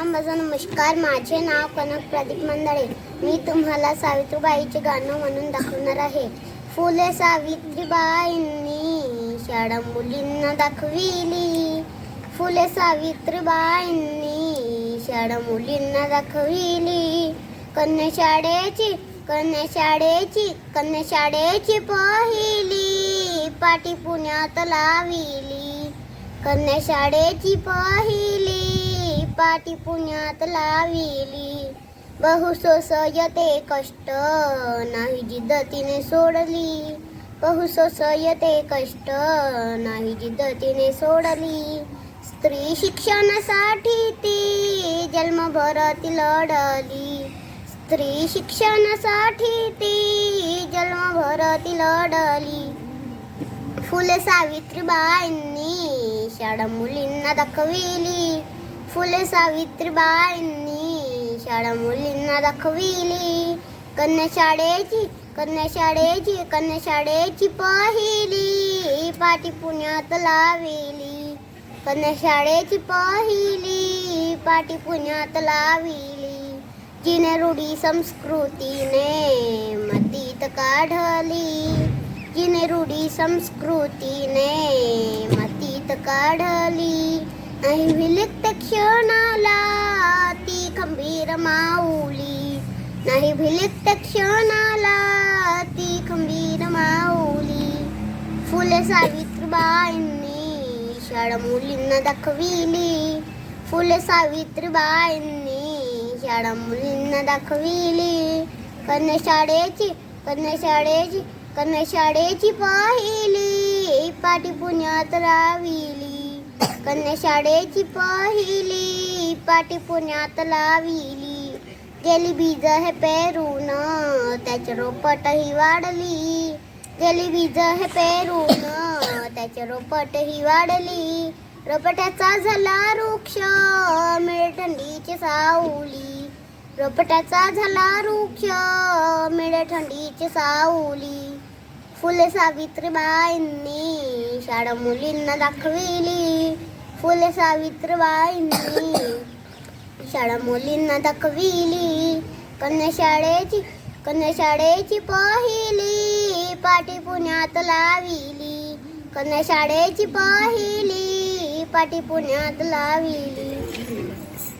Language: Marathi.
माझा नमस्कार. माझे नाव कनक प्रदीप मंडळे. मी तुम्हाला सावित्रीबाईचे गाणं म्हणून दाखवणार आहे. फुले सावित्रीबाईंनी शाळा मुलींना दाखविली. फुले सावित्रीबाईंनी शाळा मुलींना दाखविली. कन्याशाळेची पहिली पाटी पुण्यात लाविली. कन्याशाळेची पहिली पाटी पुण्यात लाविली. बहु सोसयते कष्ट नाही जिद्द तिने सोडली. बहु सोसयते कष्ट नाही जिद्द तिने सोडली. स्त्री शिक्षणासाठी ती जन्मभर ती लढली. स्त्री शिक्षणासाठी ती जन्मभर ती लढली. फुले सावित्रीबाईंनी शाळा मुलींना दाखविली. फुले सावित्रीबाईंनी शाळा मुलींना दाखविली. कन्याशाळेची पहिली पाटी पुण्यात लाविली. कन्याशाळेची पहिली पाटी पुण्यात लाविली. जिने रूढी संस्कृतीने मातीत काढली. जिने रूढी संस्कृतीने मातीत काढली. नाही विलिप्त क्षणाला ती खंबीर माऊली. नाही विलिप्त क्षणाला ती खंबीर माऊली. फुले सावित्रीबाईंनी शाळा मुलींना दाखविली. फुले सावित्रीबाईंनी शाळा मुलींना दाखविली. कन्याशाळेची पहिली पाटी पुण्यात लाविली. कन्याशाळेची पहिली पाटी पुण्यात लाविली. गेली बीज हे पेरून त्याचे रोपटही वाढली. गेली बीज हे पेरून त्याचे रोपटही वाढली. रोपट्याचा झाला वृक्ष मिळे थंडीची सावली. रोपट्याचा झाला वृक्ष मिळे थंडीची सावली. फुले सावित्रीबाईंनी शाळा मुलींना दाखविली. फुले सावित्रीबाईंनी शाळा मुलींना दाखविली. कन्याशाळेची पहिली पाटी पुण्यात लाविली. कन्याशाळेची पहिली पाटी पुण्यात लाविली.